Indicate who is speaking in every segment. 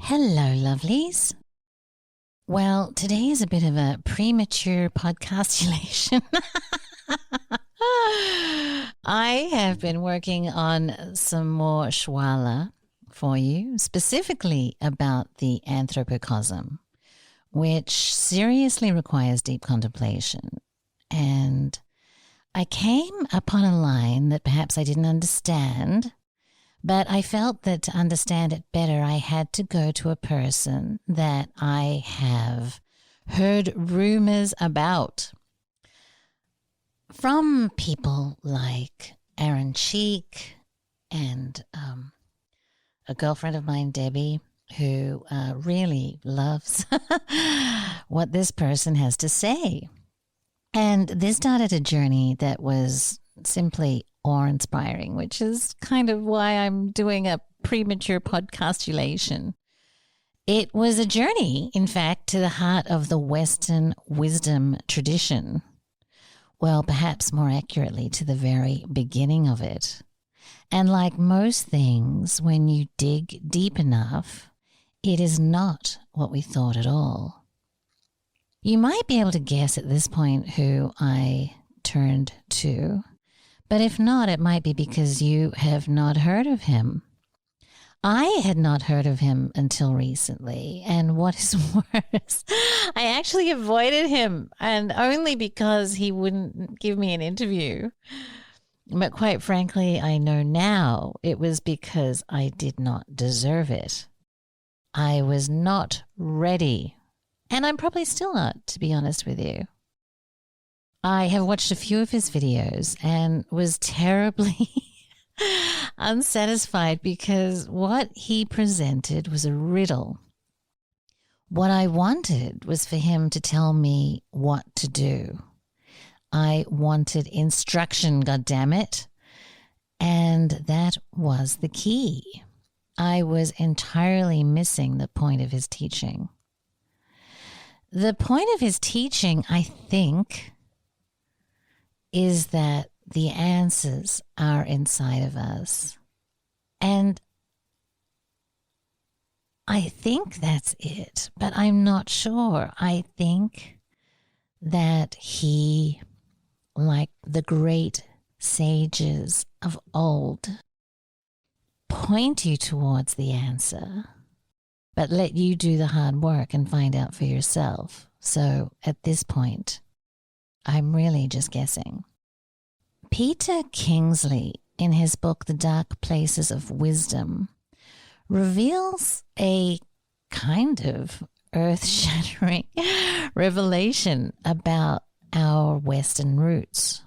Speaker 1: Hello, lovelies. Well, today is a bit of a premature podcastulation. I have been working on some more Schwaller for you, specifically about the anthropocosm, which seriously requires deep contemplation. And I came upon a line that perhaps I didn't understand, but I felt that to understand it better, I had to go to a person that I have heard rumors about from people like Aaron Cheek and a girlfriend of mine, Debbie, who really loves what this person has to say. And this started a journey that was simply awe-inspiring, which is kind of why I'm doing a premature podcastulation. It was a journey, in fact, to the heart of the Western wisdom tradition. Well, perhaps more accurately, to the very beginning of it. And like most things, when you dig deep enough, it is not what we thought at all. You might be able to guess at this point who I turned to. But if not, it might be because you have not heard of him. I had not heard of him until recently, and what is worse, I actually avoided him, and only because he wouldn't give me an interview. But quite frankly, I know now it was because I did not deserve it. I was not ready, and I'm probably still not, to be honest with you. I have watched a few of his videos and was terribly unsatisfied because what he presented was a riddle. What I wanted was for him to tell me what to do. I wanted instruction, goddammit, and that was the key. I was entirely missing the point of his teaching. The point of his teaching, I think, is that the answers are inside of us. And I think that's it, but I'm not sure. I think that he, like the great sages of old, point you towards the answer, but let you do the hard work and find out for yourself. So at this point, I'm really just guessing. Peter Kingsley, in his book, The Dark Places of Wisdom, reveals a kind of earth-shattering revelation about our Western roots.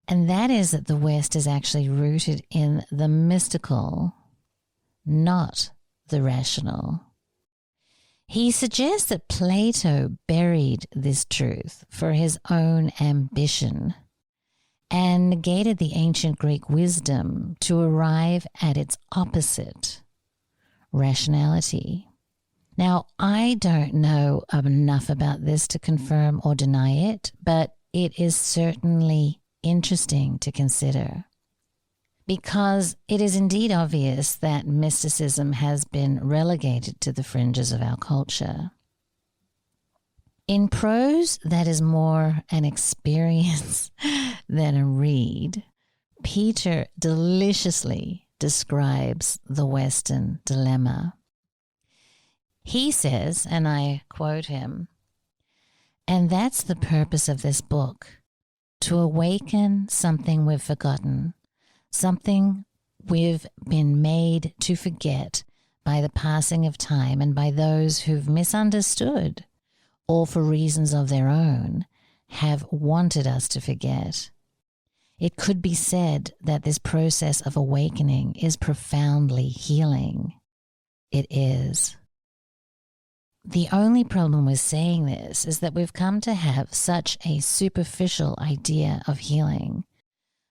Speaker 1: And that is that the West is actually rooted in the mystical, not the rational. He suggests that Plato buried this truth for his own ambition and negated the ancient Greek wisdom to arrive at its opposite, rationality. Now, I don't know enough about this to confirm or deny it, but it is certainly interesting to consider, because it is indeed obvious that mysticism has been relegated to the fringes of our culture. In prose that is more an experience than a read, Peter deliciously describes the Western dilemma. He says, and I quote him, "And that's the purpose of this book, to awaken something we've forgotten, something we've been made to forget by the passing of time and by those who've misunderstood, or for reasons of their own, have wanted us to forget. It could be said that this process of awakening is profoundly healing. It is. The only problem with saying this is that we've come to have such a superficial idea of healing.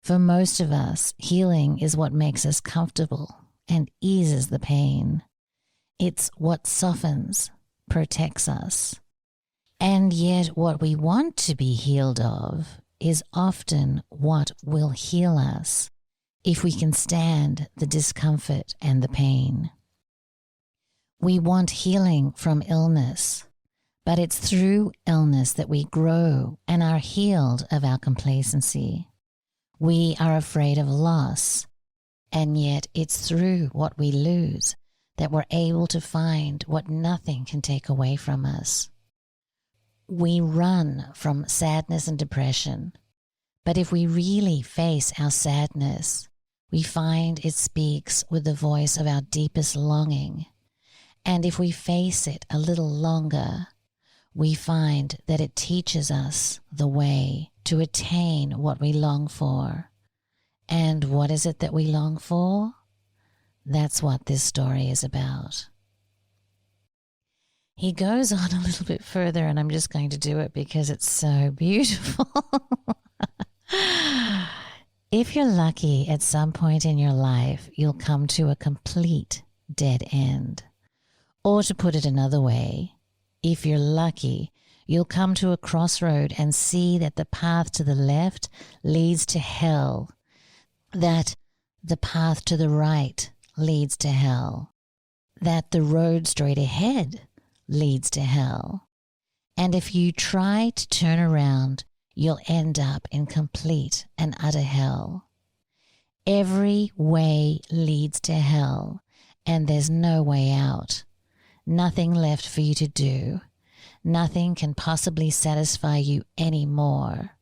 Speaker 1: For most of us, healing is what makes us comfortable and eases the pain. It's what softens, protects us. And yet what we want to be healed of is often what will heal us if we can stand the discomfort and the pain. We want healing from illness, but it's through illness that we grow and are healed of our complacency. We are afraid of loss, and yet it's through what we lose that we're able to find what nothing can take away from us. We run from sadness and depression, but if we really face our sadness, we find it speaks with the voice of our deepest longing. And if we face it a little longer, we find that it teaches us the way to attain what we long for. And what is it that we long for? That's what this story is about. He goes on a little bit further, and I'm just going to do it because it's so beautiful. If you're lucky, at some point in your life, you'll come to a complete dead end. Or to put it another way, if you're lucky, you'll come to a crossroad and see that the path to the left leads to hell, that the path to the right leads to hell, that the road straight ahead leads to hell. And if you try to turn around, you'll end up in complete and utter hell. Every way leads to hell, and there's no way out. Nothing left for you to do. Nothing can possibly satisfy you anymore.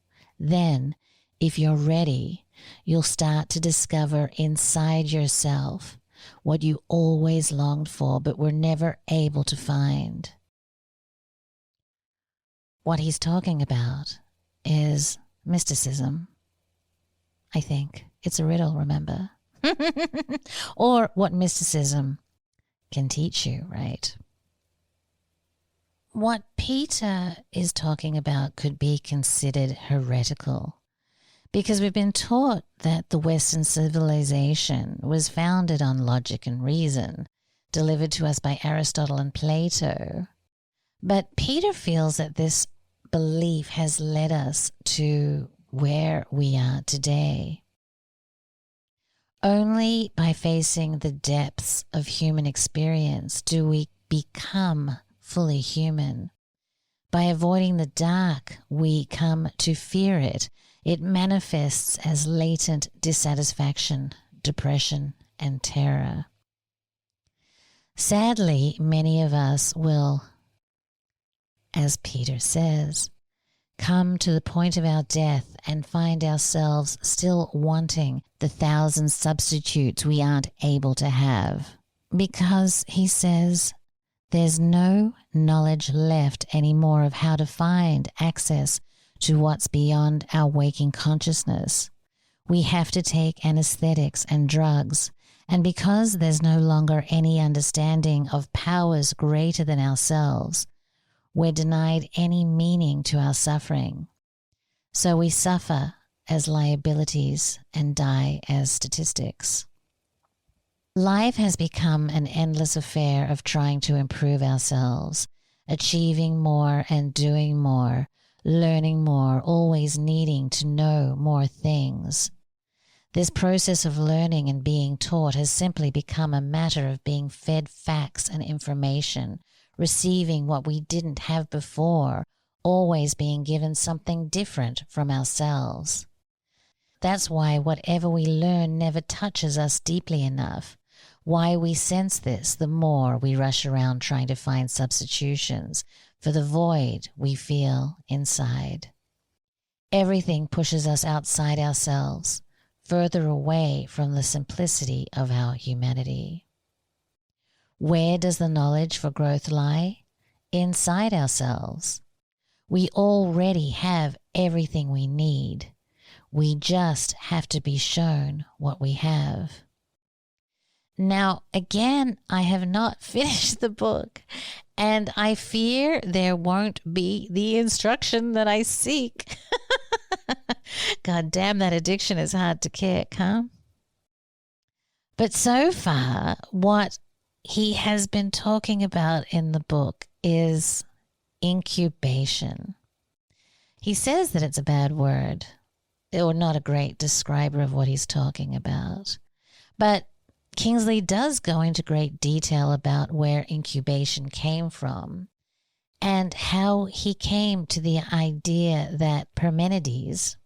Speaker 1: Then, if you're ready, you'll start to discover inside yourself what you always longed for but were never able to find. What he's talking about is mysticism. I think it's a riddle, remember? Or what mysticism can teach you, right? What Peter is talking about could be considered heretical, because we've been taught that the Western civilization was founded on logic and reason, delivered to us by Aristotle and Plato. But Peter feels that this belief has led us to where we are today. Only by facing the depths of human experience do we become fully human. By avoiding the dark, we come to fear it. It manifests as latent dissatisfaction, depression, and terror. Sadly, many of us will, as Peter says, come to the point of our death and find ourselves still wanting the 1,000 substitutes we aren't able to have. Because, he says, there's no knowledge left anymore of how to find access to what's beyond our waking consciousness. We have to take anesthetics and drugs, and because there's no longer any understanding of powers greater than ourselves, we're denied any meaning to our suffering. So we suffer as liabilities and die as statistics. Life has become an endless affair of trying to improve ourselves, achieving more and doing more, learning more, always needing to know more things. This process of learning and being taught has simply become a matter of being fed facts and information, receiving what we didn't have before, always being given something different from ourselves. That's why whatever we learn never touches us deeply enough. Why we sense this the more we rush around trying to find substitutions for the void we feel inside. Everything pushes us outside ourselves, further away from the simplicity of our humanity. Where does the knowledge for growth lie? Inside ourselves. We already have everything we need. We just have to be shown what we have. Now, again, I have not finished the book, and I fear there won't be the instruction that I seek. God damn, that addiction is hard to kick, huh? But so far, what he has been talking about in the book is incubation. He says that it's a bad word, or not a great describer of what he's talking about. But Kingsley does go into great detail about where incubation came from and how he came to the idea that Parmenides,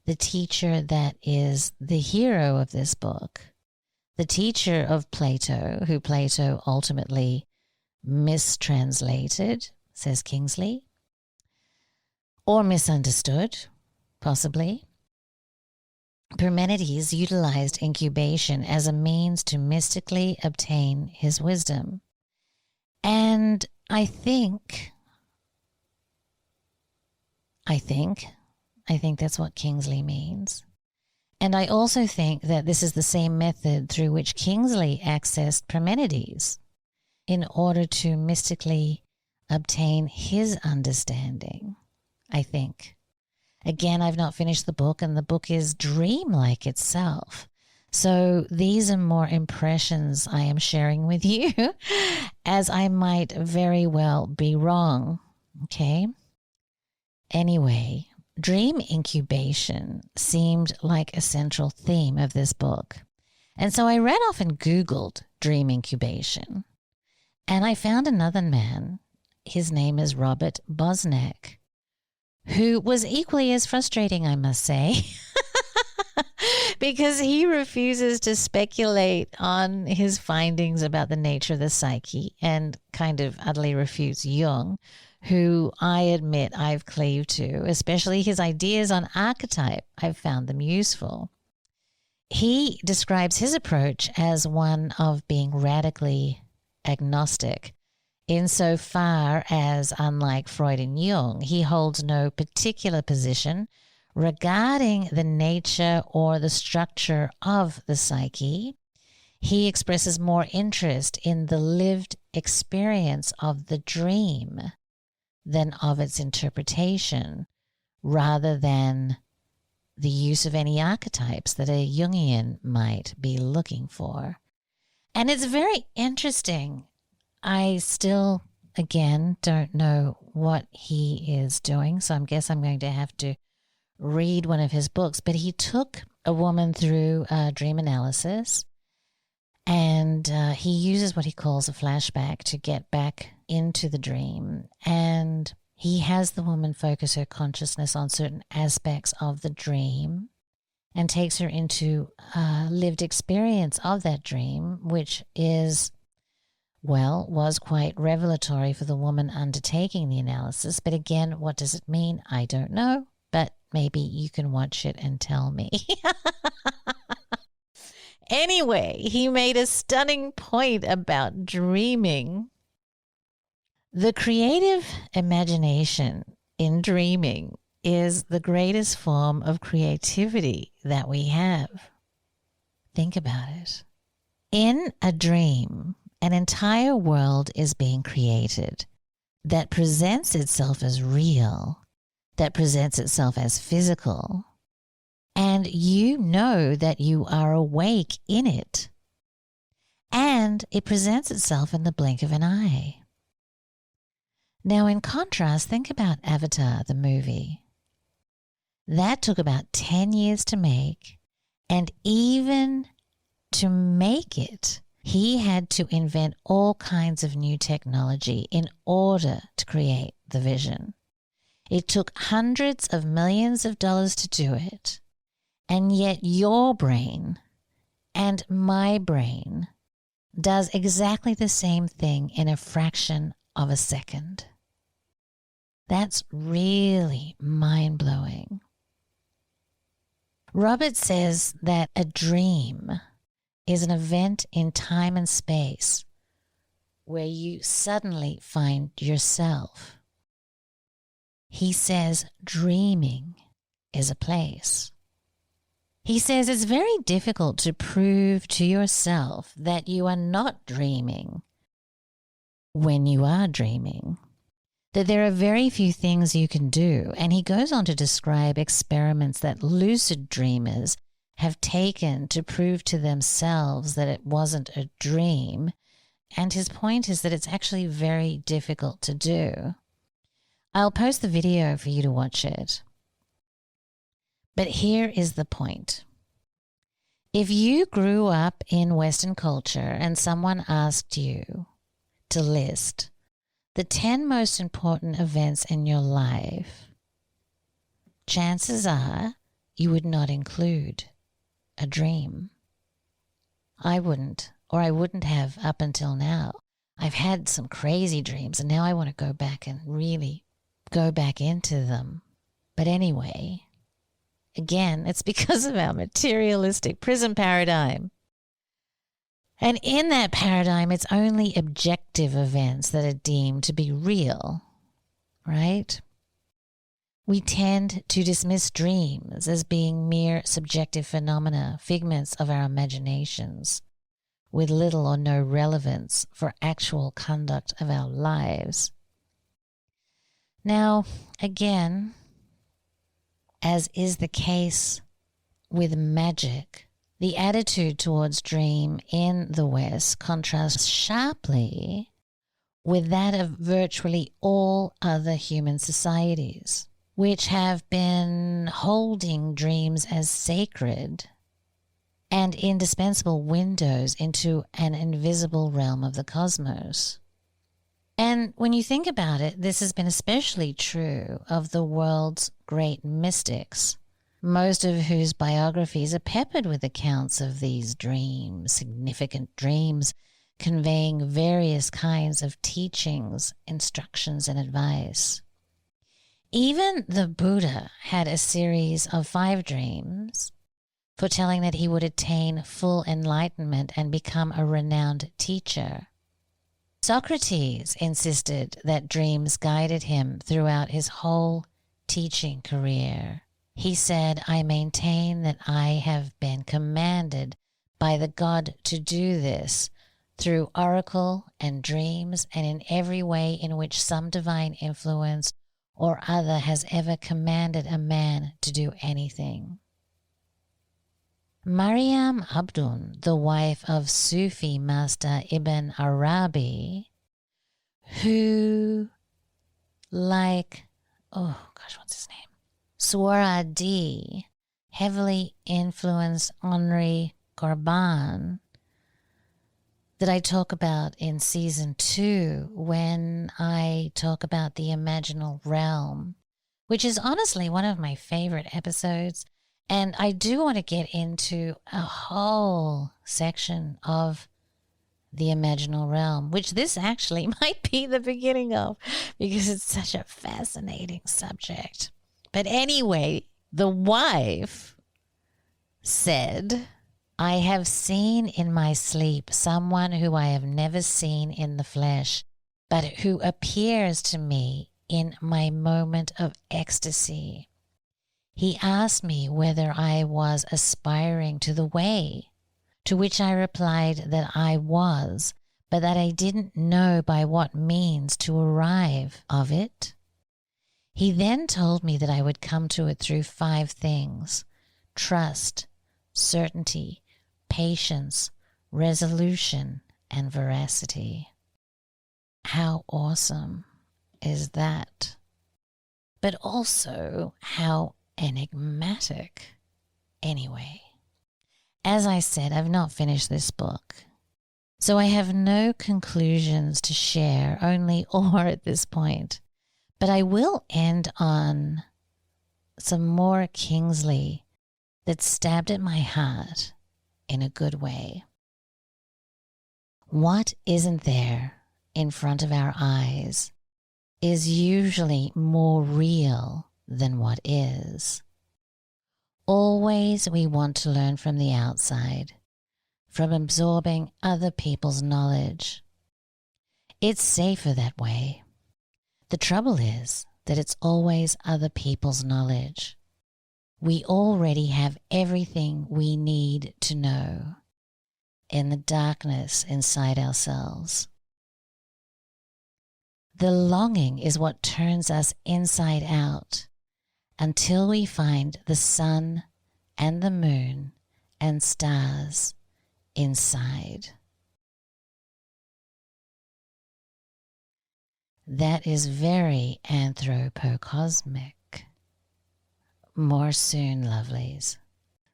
Speaker 1: the teacher that is the hero of this book, the teacher of Plato, who Plato ultimately mistranslated, says Kingsley, or misunderstood, possibly. Parmenides utilized incubation as a means to mystically obtain his wisdom. And I think that's what Kingsley means. And I also think that this is the same method through which Kingsley accessed Parmenides in order to mystically obtain his understanding, I think. Again, I've not finished the book, and the book is dreamlike itself. So these are more impressions I am sharing with you, as I might very well be wrong. Okay? Anyway, dream incubation seemed like a central theme of this book. And so I ran off and Googled dream incubation. And I found another man. His name is Robert Bosnak, who was equally as frustrating, I must say, because he refuses to speculate on his findings about the nature of the psyche and kind of utterly refutes Jung, who I admit I've cleaved to, especially his ideas on archetype. I've found them useful. He describes his approach as one of being radically agnostic, insofar as, unlike Freud and Jung, he holds no particular position regarding the nature or the structure of the psyche. He expresses more interest in the lived experience of the dream than of its interpretation, rather than the use of any archetypes that a Jungian might be looking for. And it's very interesting. I still, again, don't know what he is doing, so I guess I'm going to have to read one of his books. But he took a woman through dream analysis, and he uses what he calls a flashback to get back into the dream. And he has the woman focus her consciousness on certain aspects of the dream and takes her into a lived experience of that dream, which is, well, was quite revelatory for the woman undertaking the analysis. But again, what does it mean? I don't know, but maybe you can watch it and tell me. Anyway, he made a stunning point about dreaming. The creative imagination in dreaming is the greatest form of creativity that we have. Think about it. In a dream, an entire world is being created that presents itself as real, that presents itself as physical, and you know that you are awake in it, and it presents itself in the blink of an eye. Now, in contrast, think about Avatar, the movie. That took about 10 years to make, and even to make it, he had to invent all kinds of new technology in order to create the vision. It took hundreds of millions of dollars to do it, and yet your brain and my brain does exactly the same thing in a fraction of a second. That's really mind-blowing. Robert says that a dream is an event in time and space where you suddenly find yourself. He says dreaming is a place. He says it's very difficult to prove to yourself that you are not dreaming when you are dreaming, that there are very few things you can do. And he goes on to describe experiments that lucid dreamers have taken to prove to themselves that it wasn't a dream. And his point is that it's actually very difficult to do. I'll post the video for you to watch it. But here is the point. If you grew up in Western culture and someone asked you to list the 10 most important events in your life, chances are you would not include a dream. I wouldn't, or I wouldn't have up until now. I've had some crazy dreams and now I want to go back and really go back into them. But anyway, again, it's because of our materialistic prison paradigm. And in that paradigm, it's only objective events that are deemed to be real, right? We tend to dismiss dreams as being mere subjective phenomena, figments of our imaginations, with little or no relevance for actual conduct of our lives. Now, again, as is the case with magic, the attitude towards dream in the West contrasts sharply with that of virtually all other human societies, which have been holding dreams as sacred and indispensable windows into an invisible realm of the cosmos. And when you think about it, this has been especially true of the world's great mystics, most of whose biographies are peppered with accounts of these dreams, significant dreams, conveying various kinds of teachings, instructions, and advice. Even the Buddha had a series of 5 dreams, foretelling that he would attain full enlightenment and become a renowned teacher. Socrates insisted that dreams guided him throughout his whole teaching career. He said, "I maintain that I have been commanded by the God to do this through oracle and dreams and in every way in which some divine influence or other has ever commanded a man to do anything." Mariam Abdun, the wife of Sufi master Ibn Arabi, who, like, what's his name? Suwaradi, heavily influenced Henri Corbin, that I talk about in season 2 when I talk about the imaginal realm, which is honestly one of my favorite episodes. And I do want to get into a whole section of the imaginal realm, which this actually might be the beginning of, because it's such a fascinating subject. But anyway, the wife said, "I have seen in my sleep someone who I have never seen in the flesh, but who appears to me in my moment of ecstasy. He asked me whether I was aspiring to the way, to which I replied that I was, but that I didn't know by what means to arrive of it. He then told me that I would come to it through 5 things: trust, certainty, patience, resolution, and veracity." How awesome is that? But also how enigmatic. Anyway, as I said, I've not finished this book, so I have no conclusions to share, only awe at this point. But I will end on some more Kingsley that stabbed at my heart in a good way. What isn't there in front of our eyes is usually more real than what is. Always we want to learn from the outside, from absorbing other people's knowledge. It's safer that way. The trouble is that it's always other people's knowledge. We already have everything we need to know in the darkness inside ourselves. The longing is what turns us inside out until we find the sun and the moon and stars inside. That is very anthropocosmic. More soon, lovelies.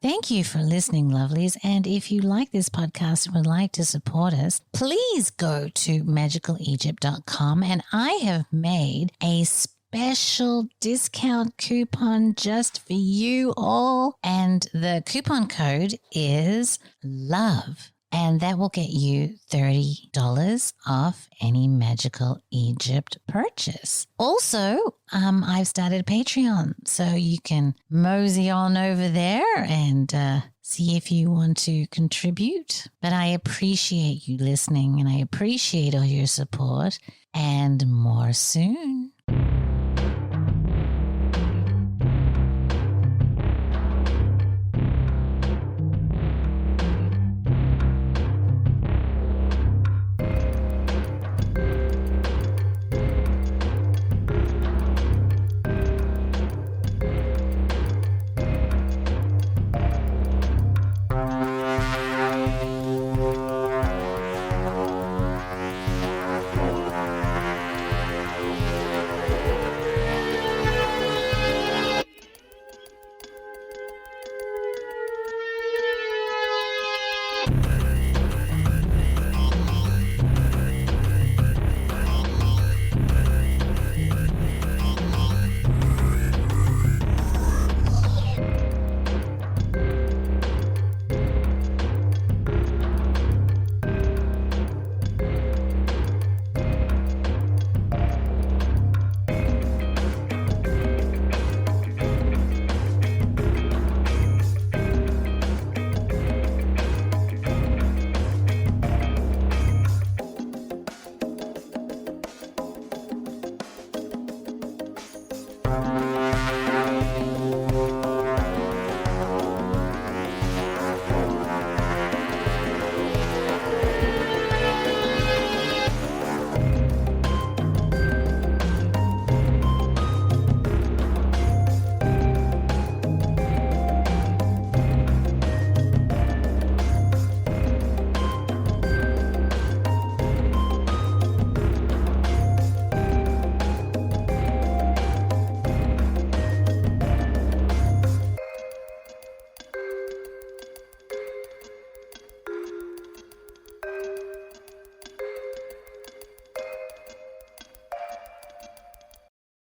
Speaker 1: Thank you for listening, lovelies. And if you like this podcast and would like to support us, please go to magicalegypt.com. And I have made a special discount coupon just for you all. And the coupon code is LOVE. And that will get you $30 off any Magical Egypt purchase. Also, I've started Patreon, so you can mosey on over there and see if you want to contribute. But I appreciate you listening, and I appreciate all your support, and more soon.